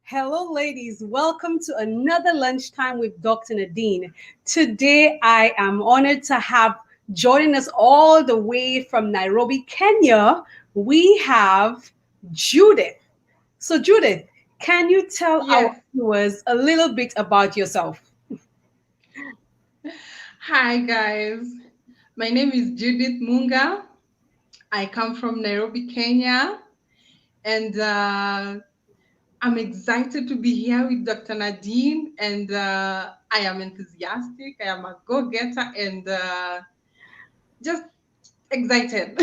Hello, ladies. Welcome to another lunchtime with Dr. Nadine. Today, I am honored to have joining us all the way from Nairobi, Kenya. We have Judith. So, Judith, can you tell our Yes. viewers a little bit about yourself? Hi, guys. My name is Judith Munga. I come from Nairobi, Kenya, and I'm excited to be here with Dr. Nadine. And I am enthusiastic. I am a go-getter, and just excited.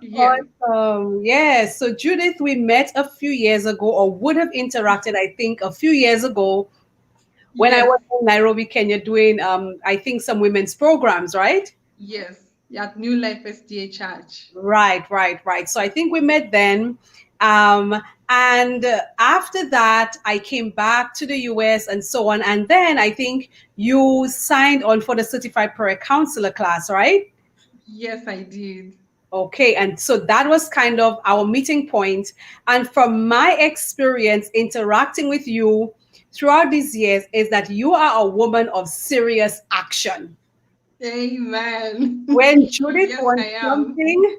Yes. Awesome. Yes. So, Judith, we met a few years ago, or would have interacted, I think, a few years ago when I Yes. was in Nairobi, Kenya, doing, I think, some women's programs, right? Yes. At New Life SDA Church. Right. So I think we met then. Um, and after that, I came back to the US and so on. And then I think you signed on for the certified prayer counselor class, right? Yes, I did. Okay. And so that was kind of our meeting point. And from my experience interacting with you throughout these years, is that you are a woman of serious action. Amen. When Judith Yes, I wants am. something,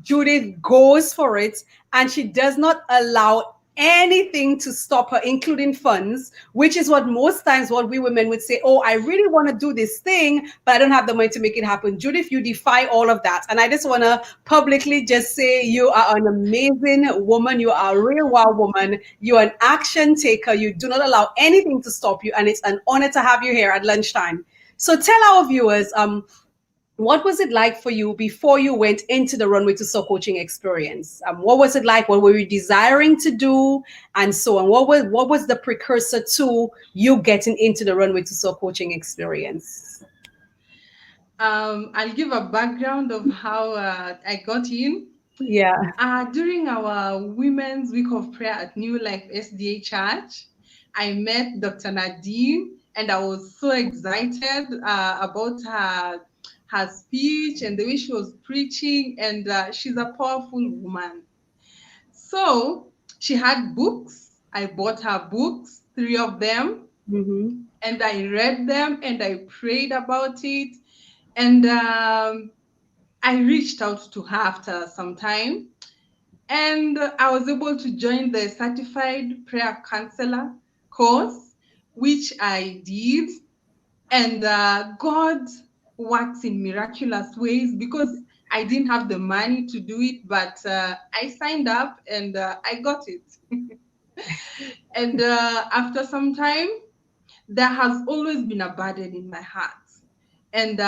Judith goes for it, and she does not allow anything to stop her, including funds, which is what most times what we women would say, oh, I really want to do this thing, but I don't have the money to make it happen. Judith, you defy all of that. And I just want to publicly just say you are an amazing woman. You are a real wild woman. You are an action taker. You do not allow anything to stop you. And it's an honor to have you here at lunchtime. So tell our viewers, what was it like for you before you went into the Runway to Soul coaching experience? What was it like? What were you desiring to do, and so on? What was the precursor to you getting into the Runway to Soul coaching experience? I'll give a background of how I got in. Yeah. During our Women's Week of Prayer at New Life SDA Church, I met Dr. Nadine, and I was so excited about her speech and the way she was preaching. And she's a powerful woman. So she had books. I bought her books, 3 of them, Mm-hmm. and I read them and I prayed about it. And I reached out to her after some time, and I was able to join the certified prayer counselor course, which I did. And God works in miraculous ways because I didn't have the money to do it, but I signed up and I got it. And after some time, there has always been a burden in my heart. And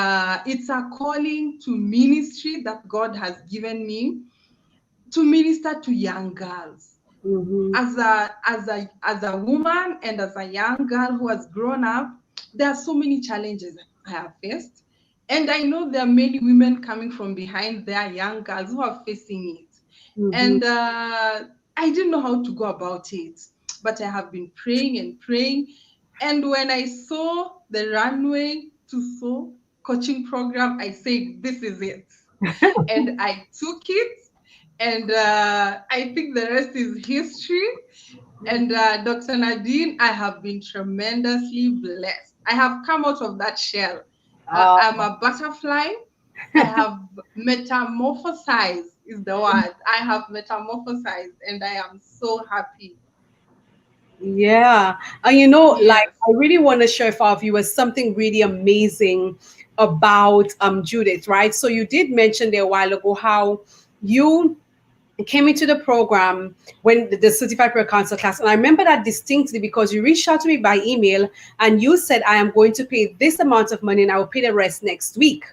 it's a calling to ministry that God has given me to minister to young girls. Mm-hmm. As a woman and as a young girl who has grown up, there are so many challenges I have faced. And I know there are many women coming from behind their young girls who are facing it. Mm-hmm. And I didn't know how to go about it, but I have been praying and praying. And when I saw the Runway to Soul coaching program, I said, this is it. And I took it, and I think the rest is history. And Dr. Nadine, I have been tremendously blessed. I have come out of that shell. I'm a butterfly. I have metamorphosized, is the word. I have metamorphosized, and I am so happy. Yeah. And like Yes. I really want to share with our viewers something really amazing about Judith, right? So you did mention there a while ago how you came into the program when the certified prayer council class, and I remember that distinctly because you reached out to me by email and you said, I am going to pay this amount of money and I will pay the rest next week.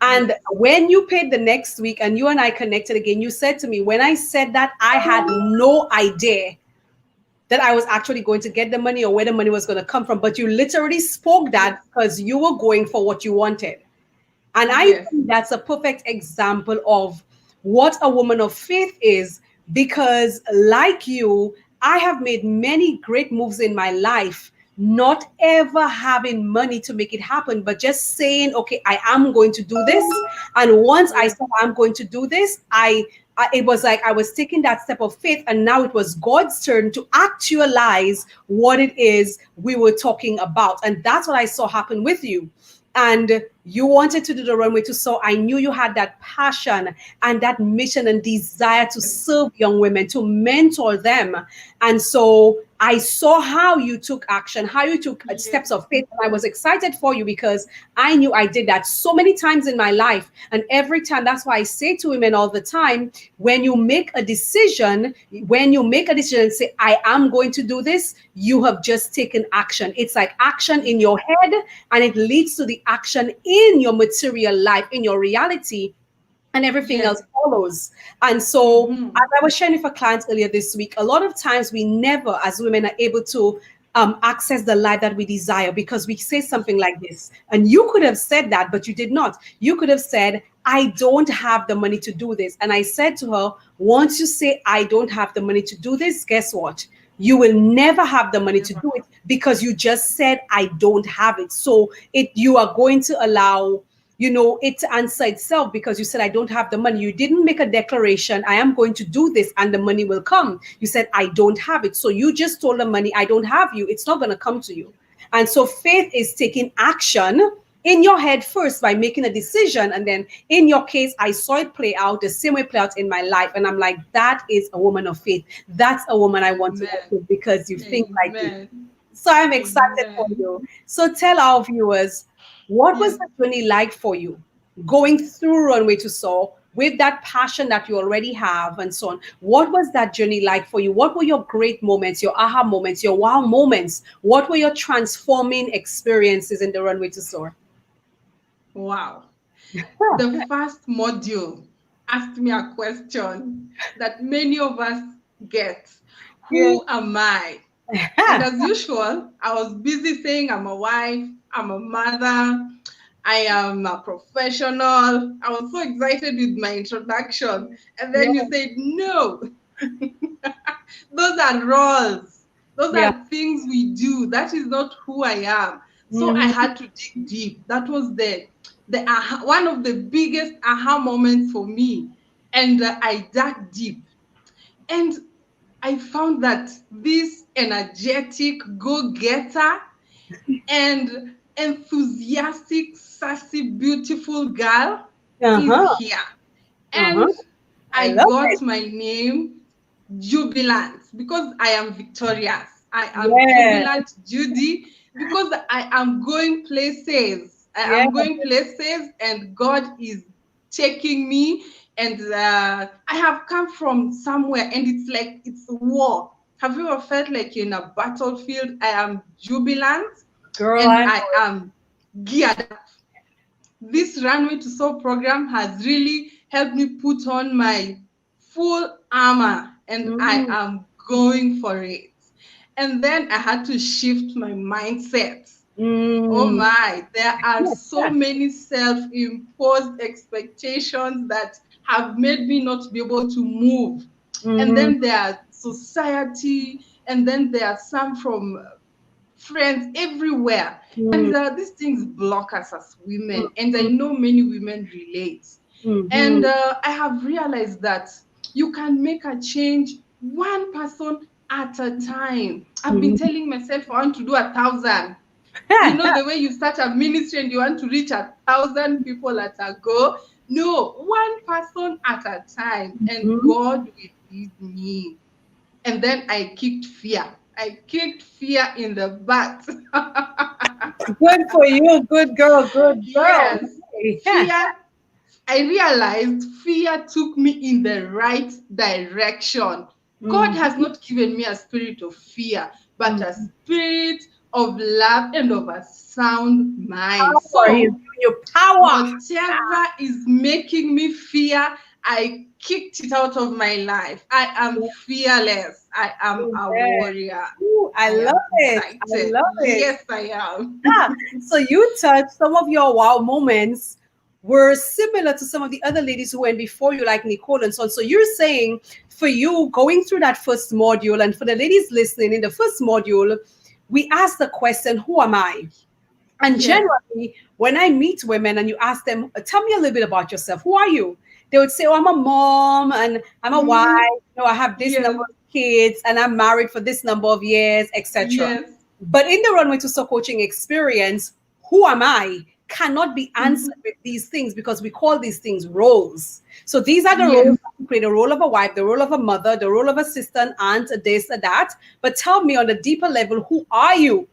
And Yes. when you paid the next week and you and I connected again, you said to me, when I said that, I had no idea that I was actually going to get the money or where the money was going to come from, but you literally spoke that Yes. because you were going for what you wanted. And I Yes. think that's a perfect example of what a woman of faith is, because, like you, I have made many great moves in my life, not ever having money to make it happen, but just saying, okay, I am going to do this. And once I Yes. said I'm going to do this, it was like I was taking that step of faith, and now it was God's turn to actualize what it is we were talking about. And that's what I saw happen with you. And you wanted to do the runway too. So I knew you had that passion and that mission and desire to serve young women, to mentor them. And so I saw how you took action, how you took Yes. steps of faith. And I was excited for you because I knew I did that so many times in my life. And every time, that's why I say to women all the time, when you make a decision and say, I am going to do this, you have just taken action. It's like action in your head, and it leads to the action in your material life, in your reality, and everything Yes. else follows. And so, Mm-hmm. as I was sharing with a client earlier this week, a lot of times we never, as women, are able to access the life that we desire, because we say something like this. And you could have said that, but you did not. You could have said, I don't have the money to do this. And I said to her, once you say, I don't have the money to do this, guess what? You will never have the money to Never. do it, because you just said, I don't have it. So you are going to allow it to answer itself, because you said, I don't have the money. You didn't make a declaration, I am going to do this and the money will come. You said, I don't have it. So you just told the money, I don't have you. It's not going to come to you. And so faith is taking action in your head first by making a decision. And then in your case, I saw it play out the same way play out in my life. And I'm like, that is a woman of faith. That's a woman I want to work Amen. with, because you think like this. Amen. So I'm excited for Amen. you. So tell our viewers, what was Yes. the journey like for you, going through Runway to Soar with that passion that you already have and so on? What was that journey like for you? What were your great moments, your aha moments, your wow moments? What were your transforming experiences in the Runway to Soar? Wow. The first module asked me a question that many of us get. Yeah. Who am I? And as usual, I was busy saying I'm a wife, I'm a mother, I am a professional. I was so excited with my introduction. And then you Yeah. said, no, those are roles. Those Yeah. are things we do. That is not who I am. So I Mhm. had to dig deep. That was one of the biggest aha moments for me. And I dug deep. And I found that this energetic go-getter and enthusiastic, sassy, beautiful girl is Uh-huh. here. Uh-huh. And I I love got it. my name Jubilant because I am victorious. I am Yeah. Jubilant Judy because I am going places. I Yeah. am going places, and God is taking me. And I have come from somewhere, and it's like it's war. Have you ever felt like you're in a battlefield? I am jubilant Girl, and I know I am geared up. This Runway to Soar program has really helped me put on my full armor, it. and I Mm. am going for it. And then I had to shift my mindset. Oh Mm. my, there are so many self imposed expectations that have made me not be able to move. And Mhm. then there are society, and then there are some from friends everywhere. Mm. And these things block us as women. And I know many women relate. And Mhm. I have realized that you can make a change one person at a time. I've been Mhm. telling myself I want to do 1,000. You know, the way you start a ministry and you want to reach 1,000 people at a go. No, one person at a time, and Mhm. God will lead me. And then I kicked fear. I kicked fear in the butt. Good for you. Good girl. Good girl. Yes, Yeah. fear. I realized fear took me in the right direction. God has Mhm. not given me a spirit of fear, but a Mhm. spirit of love and of a sound mind. Power. He's So giving you power. whatever is making me fear, I kicked it out of my life. I am fearless. I am a Amen. warrior. Ooh, I I love am it. I excited. love it. Yes, I am. Ah, so you touched some of your wow moments were similar to some of the other ladies who went before you, like Nicole and so on. So you're saying for you going through that first module, and for the ladies listening, in the first module, we asked the question, who am I? And Yes. generally, when I meet women and you ask them, tell me a little bit about yourself, who are you? They would say, oh, I'm a mom and I'm a wife, Mhm. I have this Yes. number of kids and I'm married for this number of years, etc. Yes. But in the Runway to Soul coaching experience, who am I cannot be answered Mhm. with these things because we call these things roles. So these are the Yes. roles that you play: the role of a wife, the role of a mother, the role of a sister, an aunt, a this, a that. But tell me on a deeper level, who are you?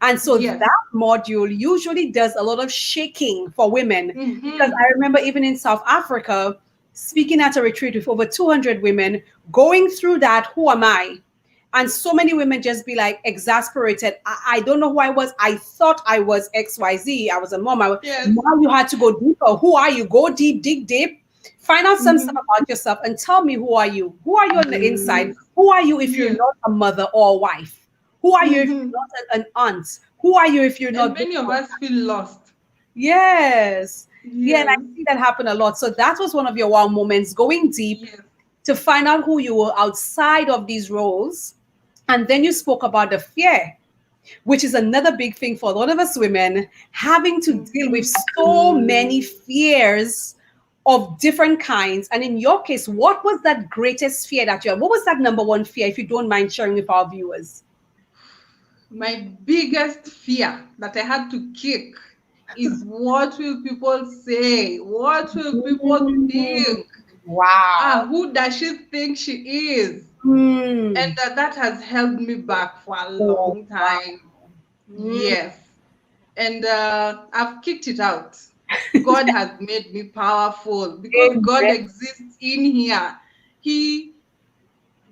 And so Yes. that module usually does a lot of shaking for women, because I Mhm. remember even in South Africa, speaking at a retreat with over 200 women, going through that, who am I? And so many women just be like exasperated. I don't know who I was. I thought I was XYZ. I was a mom. Yes. Now you had to go deeper. Who are you? Go deep, dig deep. Find out some stuff Mhm. about yourself and tell me, who are you? Who are you on the inside? Who are you if you're Yes. not a mother or a wife? Who are you if you're Mhm. not an aunt? Who are you if you're And not this many of or us that? feel lost. Yes. Yeah, and I Yes. see that happen a lot. So that was one of your wow moments, going deep Yes. to find out who you were outside of these roles. And then you spoke about the fear, which is another big thing for a lot of us women, having to deal with Mhm. so many fears of different kinds. And in your case, what was that greatest fear that you had? What was that number one fear, if you don't mind sharing with our viewers? My biggest fear that I had to kick is, what will people say? What will people Mm, think? wow. Who does she think she is? And Mm. that has held me back for a Oh, long wow. time. Mm. Yes. And I've kicked it out. God has made me powerful because God Amen. exists in here. He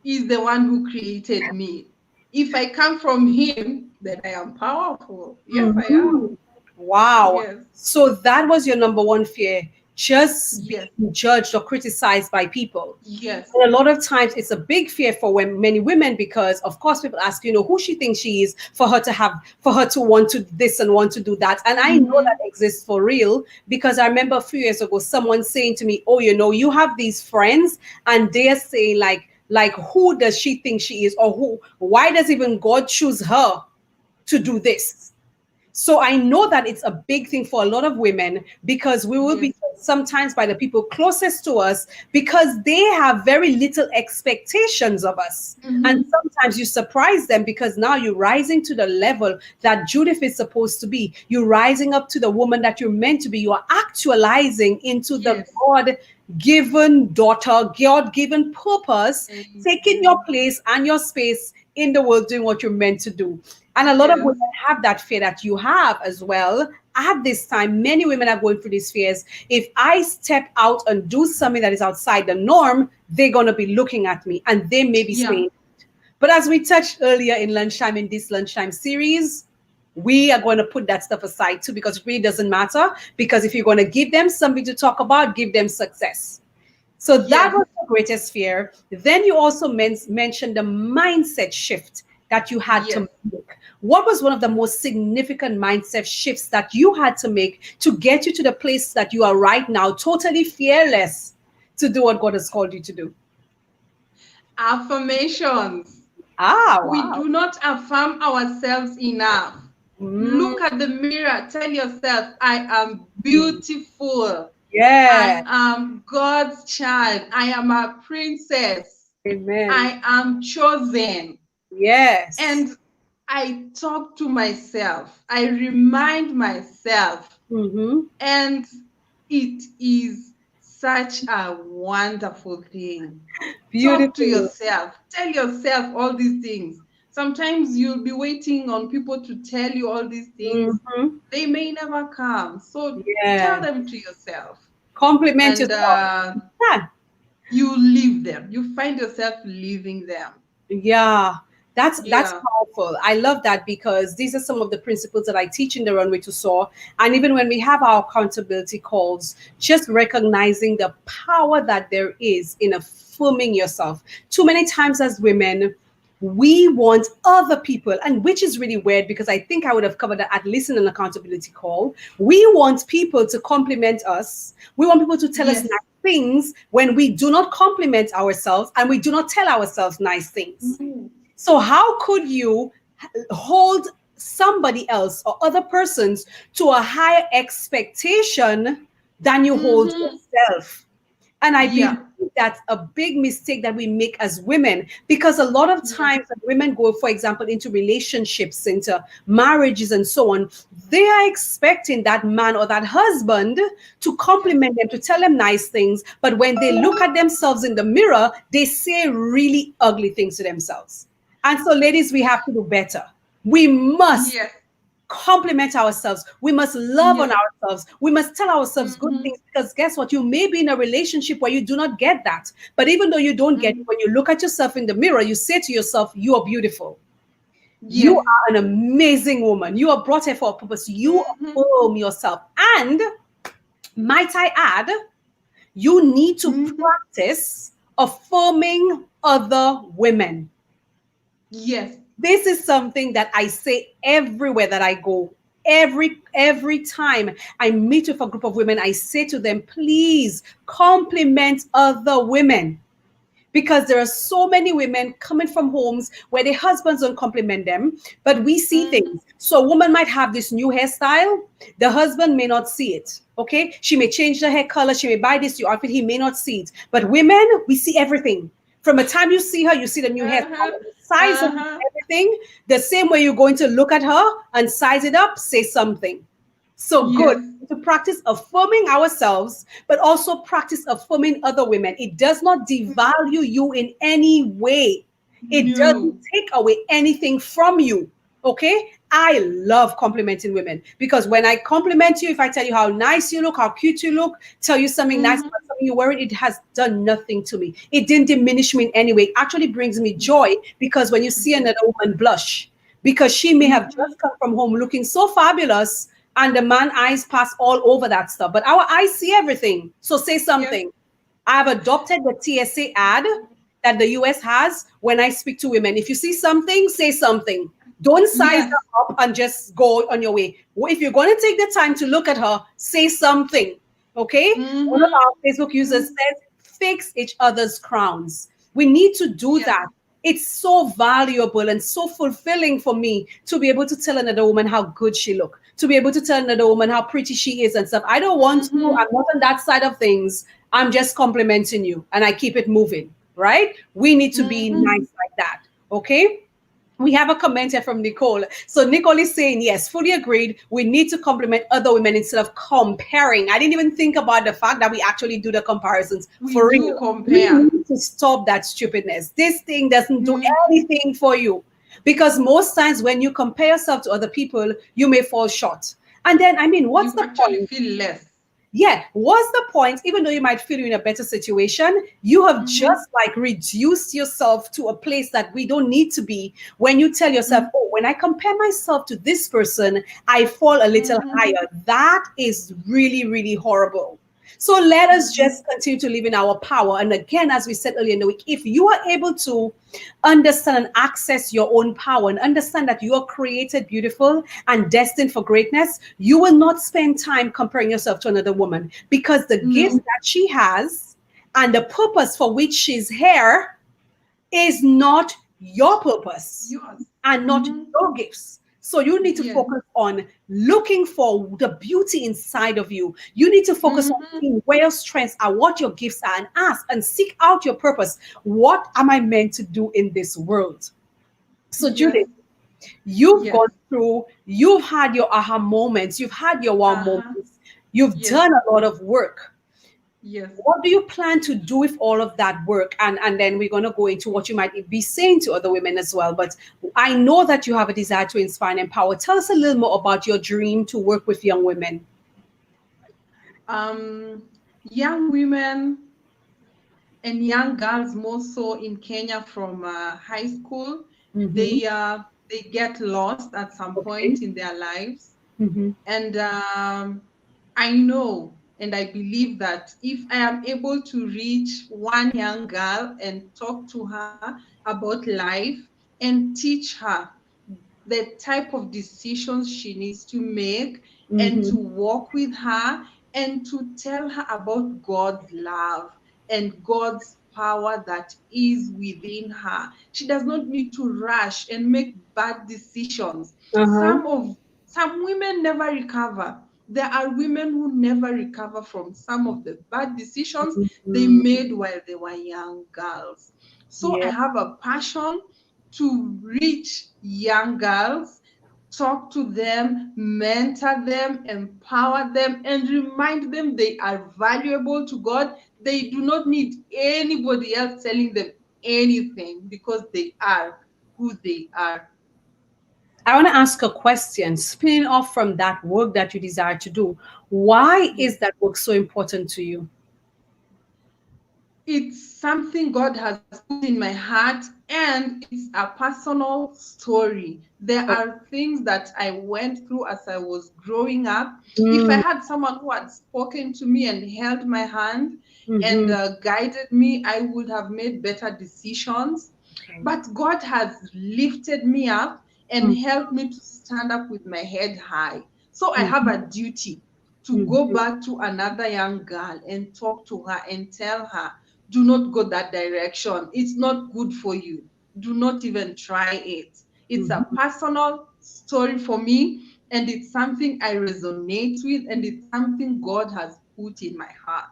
is the one who created me. If I come from Him, then I am powerful. Yes, I am. Mhm. Wow. Yes, So that was your number one fear, just yes, being judged or criticized by people. yes, And a lot of times it's a big fear for many women, because of course people ask, who she thinks she is for her to have, for her to want to this and want to do that. And I know that hmm, exists for real, because I remember a few years ago someone saying to me, oh, you have these friends and they're saying like who does she think she is, or why does even God choose her to do this? So I know that it's a big thing for a lot of women, because we will be yes, told sometimes by the people closest to us, because they have very little expectations of us. And hmm, sometimes you surprise them, because now you're rising to the level that Judith is supposed to be. You're rising up to the woman that you're meant to be. You are actualizing into the yes, God given daughter, God given purpose, taking your amen. place and your space in the world, doing what you're meant to do. And a lot of Yes, women have that fear that you have as well. At this time, many women are going through these fears. If I step out and do something that is outside the norm, they're going to be looking at me and they may be yeah, saying. But as we touched earlier in lunchtime, in this lunchtime series, we are going to put that stuff aside too, because it really doesn't matter. Because if you're going to give them something to talk about, give them success. So that yes, was the greatest fear. Then you also mentioned the mindset shift that you had yes. to make. What was one of the most significant mindset shifts that you had to make to get you to the place that you are right now, totally fearless to do what God has called you to do? Affirmations. Ah, We wow. do not affirm ourselves enough. Mm, Look at the mirror. Tell yourself, I am beautiful. yeah. I am God's child. I am a princess. Amen. I am chosen. Yes. And I talk to myself. I remind myself. Mm-hmm. And it is such a wonderful thing. Talk to Beautiful. yourself. Tell yourself all these things. Sometimes you'll be waiting on people to tell you all these things. Mm-hmm. They may never come. So tell Yeah. them to yourself. Compliment And yourself. Yeah. you live them. You find yourself living them. Yeah, that's Yeah. powerful. I love that, because these are some of the principles that I teach in the Runway to Soar. And even when we have our accountability calls, just recognizing the power that there is in affirming yourself. Too many times as women, we want other people, and which is really weird because I think I would have covered that at least in an accountability call. We want people to compliment us. We want people to tell us Yes. nice things when we do not compliment ourselves and we do not tell ourselves nice things. Mm. So how could you hold somebody else or other persons to a higher expectation than you hold Mm-hmm. yourself? And I believe Yeah. that's a big mistake that we make as women, because a lot of Yes. times when women go, for example, into relationships, into marriages and so on, they are expecting that man or that husband to Yes. compliment them, to tell them nice things. But when they look at themselves in the mirror, they say really ugly things to themselves. And so, ladies, we have to do better. We must Yes. compliment ourselves. We must love on Yes. ourselves. We must tell ourselves good Mm-hmm. things, because guess what? You may be in a relationship where you do not get that. But even though you don't get it, Mm-hmm. when you look at yourself in the mirror, you say to yourself, you are beautiful. You Yes. are an amazing woman. You are brought here for a purpose. You Mm-hmm. affirm yourself. And might I add, you need to Mm-hmm. practice affirming other women. Yes. This is something that I say everywhere that I go. Every time I meet with a group of women, I say to them, please compliment other women, because there are so many women coming from homes where their husbands don't compliment them, but we see Mm-hmm. things. So a woman might have this new hairstyle, the husband may not see it. Okay, she may change the hair color, she may buy this new outfit, he may not see it. But women, we see everything. From the time you see her, you see the new Uh-huh. hairstyle, the size of Uh-huh. everything. The same way you're going to look at her and size it up, say something. So good Yes. to practice affirming ourselves, but also practice affirming other women. It does not devalue you in any way. It doesn't No. take away anything from you. Okay? I love complimenting women, because when I compliment you, if I tell you how nice you look, how cute you look, tell you something nice Mm-hmm. about something you're wearing, it has done nothing to me. It didn't diminish me in any way. It actually brings me joy, because when you see Yes. another woman blush, because she may have Mm-hmm. just come from home looking so fabulous, and the man eyes pass all over that stuff, but our eyes see everything. So say Yes. something. I've adopted the TSA ad that the US has when I speak to women. If you see something, say something. Don't size Yes. her up and just go on your way. If you're going to take the time to look at her, say something. Okay? One of Mm-hmm. our Facebook users Mm-hmm. says, fix each other's crowns. We need to do Yes. that. It's so valuable and so fulfilling for me to be able to tell another woman how good she look, to be able to tell another woman how pretty she is and stuff. I don't want to. Mm-hmm. I'm not on that side of things. I'm just complimenting you and I keep it moving, right? We need to be Mm-hmm. nice like that. Okay? We have a comment here from Nicole. So Nicole is saying, yes, fully agreed. We need to compliment other women instead of comparing. I didn't even think about the fact that we actually do the comparisons We for do real. We compare. need to stop that stupidness. This thing doesn't do Mm. anything for you, because most times when you compare yourself to other people, you may fall short. And then, I mean, what's You the actually point? feel less. Yeah, what's the point? Even though you might feel you're in a better situation, you have Mm-hmm. just like reduced yourself to a place that we don't need to be. When you tell yourself, oh, when I compare myself to this person, I fall a little Mm-hmm. higher. That is really, really horrible. So let us Mm-hmm. just continue to live in our power. And again, as we said earlier in the week, if you are able to understand and access your own power and understand that you are created beautiful and destined for greatness, you will not spend time comparing yourself to another woman, because the gifts No. that she has and the purpose for which she's here is not your purpose Yours. and not Mm-hmm. your gifts. So you need to Yes. focus on looking for the beauty inside of you. You need to focus on Mm-hmm. seeing where your strengths are, what your gifts are, and ask and seek out your purpose. What am I meant to do in this world? So, Yes. Judith, you've Yes. gone through, you've had your aha moments, you've had your wow Uh-huh. moments, you've Yes. done a lot of work. Yes. What do you plan to do with all of that work? And then we're going to go into what you might be saying to other women as well. But I know that you have a desire to inspire and empower. Tell us a little more about your dream to work with young women. Young women and young girls more so in Kenya from high school, Mm-hmm. they get lost at some Okay. point in their lives. Mm-hmm. And I know and I believe that if I am able to reach one young girl and talk to her about life and teach her the type of decisions she needs to make, and to Mm-hmm. walk with her, and to tell her about God's love and God's power that is within her. She does not need to rush and make bad decisions. Uh-huh. Some women never recover. There are women who never recover from some of the bad decisions they Mm-hmm. made while they were young girls. So I Yeah. have a passion to reach young girls, talk to them, mentor them, empower them, and remind them they are valuable to God. They do not need anybody else telling them anything, because they are who they are. I want to ask a question, spinning off from that work that you desire to do. Why is Yes. that work so important to you? It's something God has put in my heart, and it's a personal story. There Oh, are things that I went through as I was growing up. If I mm, had someone who had spoken to me and held my hand and mm-hmm. guided me, I would have made better decisions. Okay. But God has lifted me up and Mm, helped me to stand up with my head high. So I have mm, a duty to go mm, back to another young girl and talk to her and tell her, do not go that direction. It's not good for you. Do not even try it. It's a mm. personal story for me, and it's something I resonate with, and it's something God has put in my heart.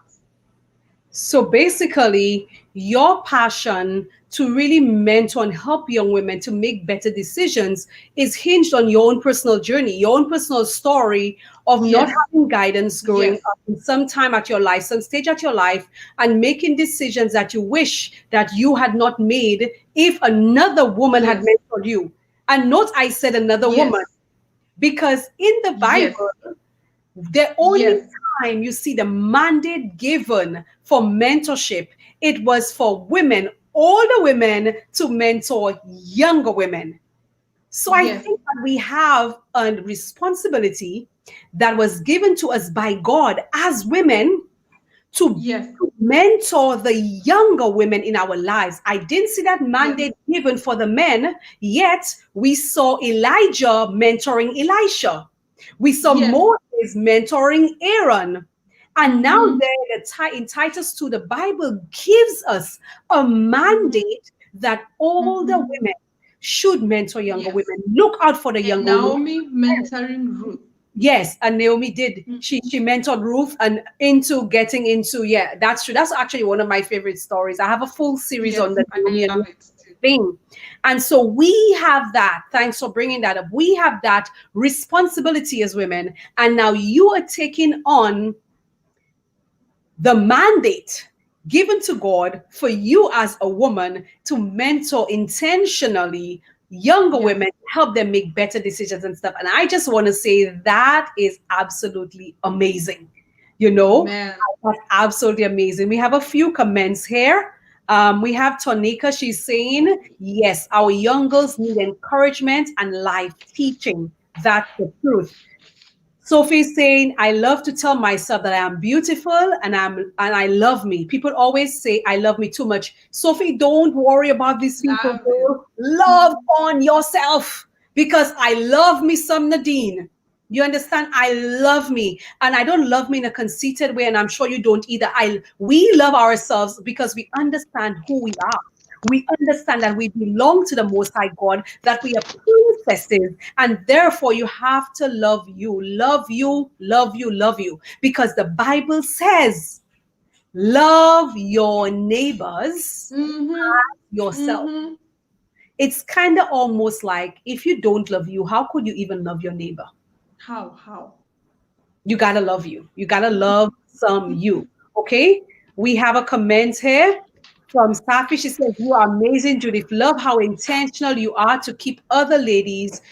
So basically, your passion to really mentor and help young women to make better decisions is hinged on your own personal journey, your own personal story of not Yes, having guidance growing yes, up in some time at your life, some stage at your life, and making decisions that you wish that you had not made if another woman had yes, mentored you. And note I said another woman, yes, because in the yes, Bible, the only yes, time you see the mandate given for mentorship, it was for women, older women, to mentor younger women. So I yes, think that we have a responsibility that was given to us by God as women to yes, mentor the younger women in our lives. I didn't see that yes, mandate given for the men, yet we saw Elijah mentoring Elisha. We saw yes. Moses mentoring Aaron. And now Mm-hmm, in Titus 2, the Bible gives us a mm-hmm, mandate that older mm-hmm. women should mentor younger Yes. women. Look out for the And younger women. Naomi mentoring Ruth. Yes, and Naomi did. Mm, She mentored Ruth and into getting into, yeah, that's true. That's actually one of my favorite stories. I have a full series on yes, the I Naomi and love Ruth it too. thing. And so we have that. Thanks for bringing that up. We have that responsibility as women. And now you are taking on the mandate given to God for you as a woman to mentor intentionally younger Yes. women, help them make better decisions and stuff. And I just want to say that is absolutely amazing. You know, Amen. that's absolutely amazing. We have a few comments here. We have Tonika. She's saying, yes, our young girls need encouragement and life teaching. That's the truth. Sophie's saying, I love to tell myself that I am beautiful and I love me. People always say I love me too much. Sophie, don't worry about these people, Love it. girl. Love on yourself because I love me some Nadine. You understand? I love me. And I don't love me in a conceited way, and I'm sure you don't either. We love ourselves because we understand who we are. We understand that we belong to the Most High God, that we are princesses, and therefore you have to love you, love you, love you, love you, because the Bible says, love your neighbors, Mm-hmm. yourself. Mm-hmm. It's kind of almost like if you don't love you, how could you even love your neighbor? How? How? You gotta love you. You gotta love some you. Okay. We have a comment here from Safi. She says, "You are amazing, Judith. Love how intentional you are to keep other ladies,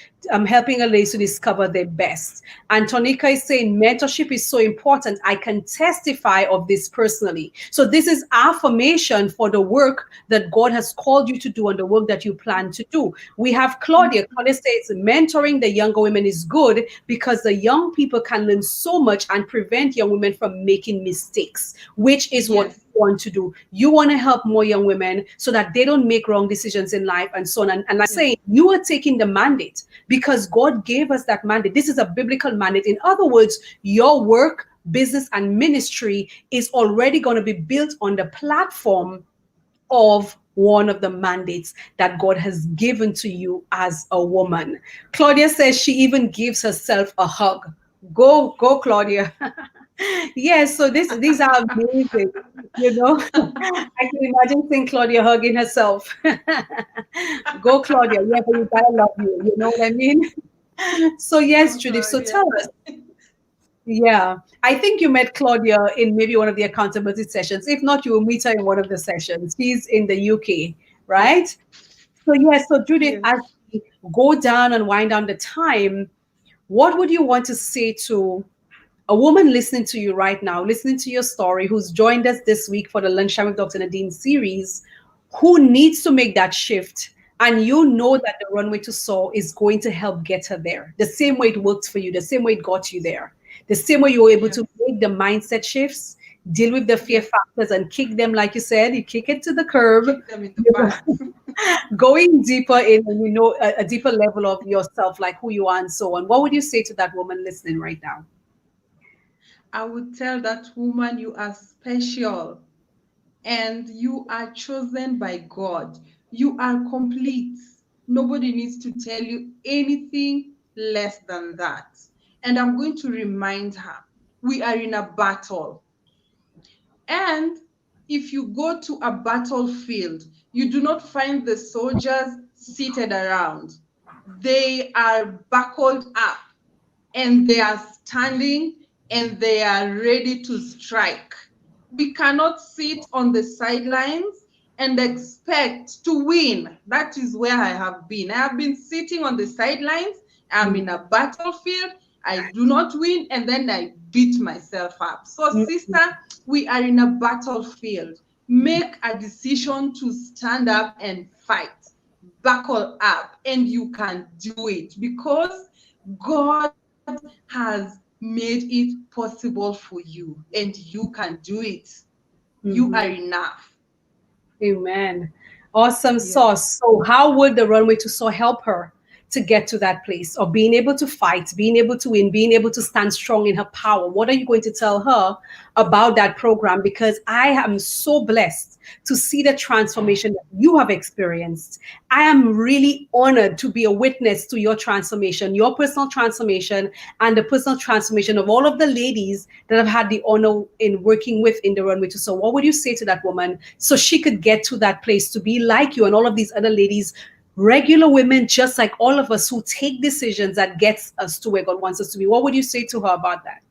helping other ladies to discover their best." And Tonika is saying, "Mentorship is so important. I can testify of this personally." So this is affirmation for the work that God has called you to do and the work that you plan to do. We have Claudia. Mm-hmm. Claudia says, "Mentoring the younger women is good because the young people can learn so much and prevent young women from making mistakes," which is what Yes. want to do. You want to help more young women so that they don't make wrong decisions in life and so on. And like saying, you are taking the mandate because God gave us that mandate. This is a biblical mandate. In other words, your work, business, and ministry is already going to be built on the platform of one of the mandates that God has given to you as a woman. Claudia says she even gives herself a hug. Go, Claudia. Yes, so these are amazing. I can imagine seeing Claudia hugging herself. Go, Claudia. Yeah, but you gotta love you. You know what I mean? So yes, Oh, Judith. So Claudia. tell us. Yeah, I think you met Claudia in maybe one of the accountability sessions. If not, you will meet her in one of the sessions. She's in the UK, Yes. right? So yes, so Judith, Yes. as we go down and wind down the time, what would you want to say to a woman listening to you right now, listening to your story, who's joined us this week for the Lunchtime with Dr. Nadine series, who needs to make that shift? And you know that the runway to soar is going to help get her there. The same way it worked for you, the same way it got you there, the same way you were able Yes. to make the mindset shifts, deal with the fear Yes. factors, and kick them, like you said, you kick it to the curb, Kick them in the you back. going deeper in, a deeper level of yourself, like who you are and so on. What would you say to that woman listening right now? I would tell that woman you are special and you are chosen by God. You are complete. Nobody needs to tell you anything less than that. And I'm going to remind her we are in a battle. And if you go to a battlefield, you do not find the soldiers seated around. They are buckled up and they are standing and they are ready to strike. We cannot sit on the sidelines and expect to win. That is where I have been. I have been sitting on the sidelines. I'm in a battlefield. I do not win, and then I beat myself up. So, sister, we are in a battlefield. Make a decision to stand up and fight. Buckle up, and you can do it because God has made it possible for you, and you can do it. You are Mhm. enough. Amen. Awesome Yes. sauce. So, how would the runway to soar help her to get to that place of being able to fight, being able to win, being able to stand strong in her power? What are you going to tell her about that program? Because I am so blessed to see the transformation that you have experienced. I am really honored to be a witness to your transformation, your personal transformation, and the personal transformation of all of the ladies that I've had the honor in working with in the runway to soar. What would you say to that woman so she could get to that place to be like you and all of these other ladies, regular women just like all of us, who take decisions that gets us to where God wants us to be? What would you say to her about that?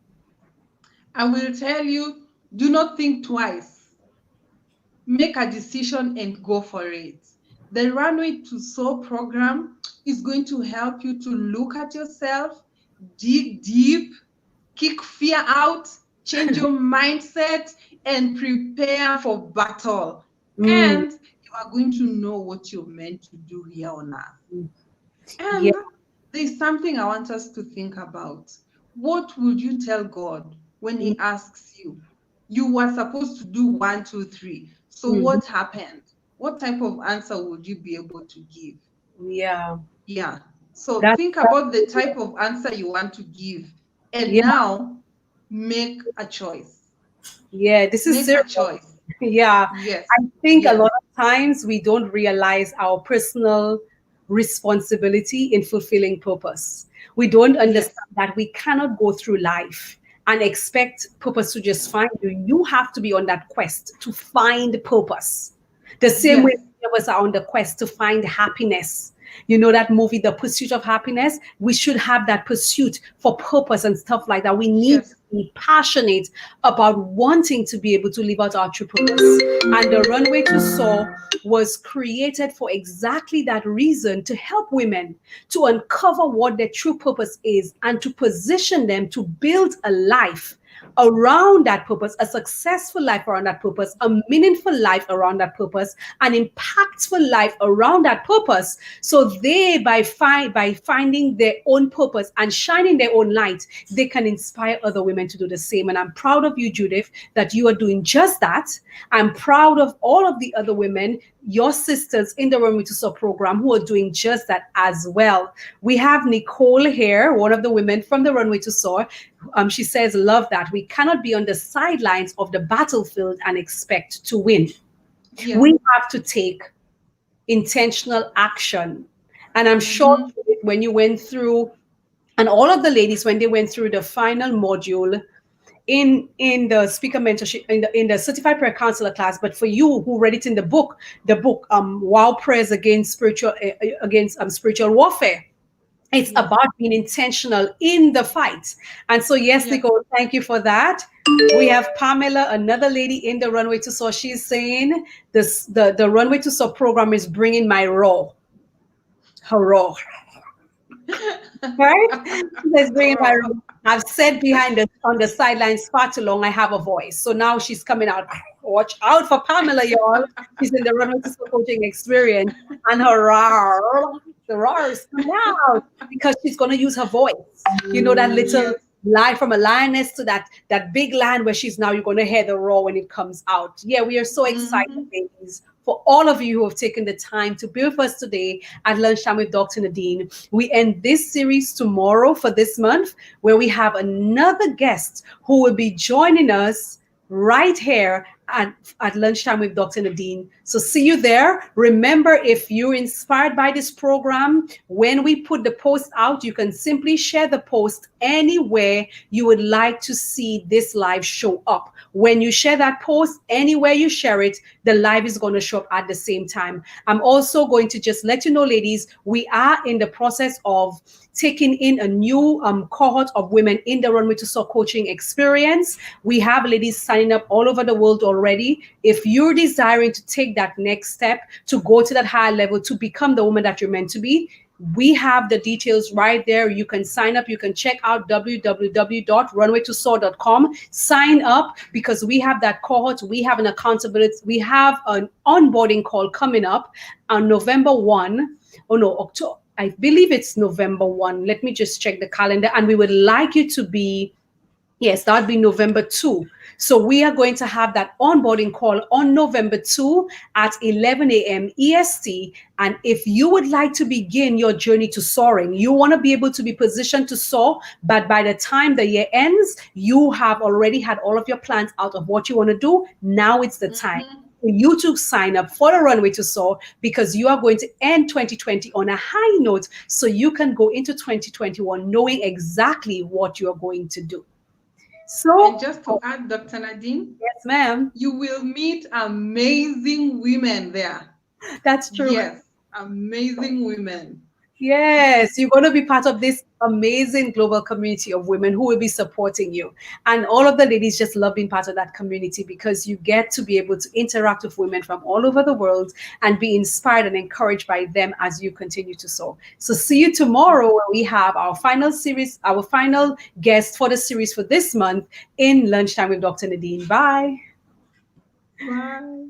I will tell you, do not think twice. Make a decision and go for it. The Runway to Soul program is going to help you to look at yourself, dig deep, kick fear out, change your mindset, and prepare for battle. Mm, And you are going to know what you're meant to do here on earth. yeah. And there's something I want us to think about. What would you tell God when He asks you? You were supposed to do one, two, three. So Mhm. what happened? What type of answer would you be able to give? Yeah. Yeah. So That's think about the type of answer you want to give. And yeah. now make a choice. Yeah. This is Make a serious. choice. Yeah. Yes. I think a Yes. lot of times we don't realize our personal responsibility in fulfilling purpose. We don't Yes. understand that we cannot go through life and expect purpose to just find you. You have to be on that quest to find purpose. The same way Yes. many of us are on the quest to find happiness. You know that movie, The Pursuit of Happiness? We should have that pursuit for purpose and stuff like that. We need to Yes. be passionate about wanting to be able to live out our true purpose. And the Runway to Soar was created for exactly that reason, to help women to uncover what their true purpose is and to position them to build a life around that purpose, a successful life around that purpose, a meaningful life around that purpose, an impactful life around that purpose. So they, by finding their own purpose and shining their own light, they can inspire other women to do the same. And I'm proud of you, Judith, that you are doing just that. I'm proud of all of the other women, your sisters in the Runway to Soar program, who are doing just that as well. We have Nicole here, one of the women from the Runway to Soar. She says, love that. We cannot be on the sidelines of the battlefield and expect to win. Yeah. We have to take intentional action. And I'm sure when you went through, and all of the ladies, when they went through the final module in the speaker mentorship, in the certified prayer counselor class, but for you who read it in the book, Wow Prayers Against Spiritual Warfare. It's about being intentional in the fight. And so, yes, Nicole, thank you for that. We have Pamela, another lady in the Runway to Soar. She's saying the Runway to Soar program is bringing my raw. Her raw. Right? She's bringing my raw. I've said on the sidelines far too long, I have a voice. So now she's coming out. Watch out for Pamela, y'all. She's in the Runway to Soar coaching experience. And her raw. The roar is coming out because she's going to use her voice. You know, that little lie from a lioness to that big lion where she's now, you're going to hear the roar when it comes out. Yeah, we are so excited, ladies, for all of you who have taken the time to be with us today at Lunchtime with Dr. Nadine. We end this series tomorrow for this month, where we have another guest who will be joining us right here at Lunchtime with Dr. Nadine. So see you there. Remember, if you're inspired by this program, when we put the post out, you can simply share the post anywhere you would like to see this live show up. When you share that post, anywhere you share it, the live is going to show up at the same time. I'm also going to just let you know, ladies, we are in the process of taking in a new cohort of women in the Runway to Soar coaching experience. We have ladies signing up all over the world already. If you're desiring to take that next step, to go to that higher level, to become the woman that you're meant to be, we have the details right there. You can sign up. You can check out www.runwaytosoar.com. Sign up, because we have that cohort. We have an accountability. We have an onboarding call coming up on November 1. Oh no, October. I believe it's November 1. Let me just check the calendar. And we would like you to be, yes, that would be November 2. So we are going to have that onboarding call on November 2 at 11 a.m. EST. And if you would like to begin your journey to soaring, you want to be able to be positioned to soar, but by the time the year ends, you have already had all of your plans out of what you want to do. Now it's the time for you to sign up for the Runway to Soar, because you are going to end 2020 on a high note, so you can go into 2021 knowing exactly what you are going to do. So, and just to add, Dr. Nadine, yes, ma'am, you will meet amazing women there. That's true. Yes, amazing women. Yes, you're going to be part of this amazing global community of women who will be supporting you. And all of the ladies just love being part of that community, because you get to be able to interact with women from all over the world and be inspired and encouraged by them as you continue to soar. So see you tomorrow, when we have our final series, our final guest for the series for this month in Lunchtime with Dr. Nadine. Bye. Bye.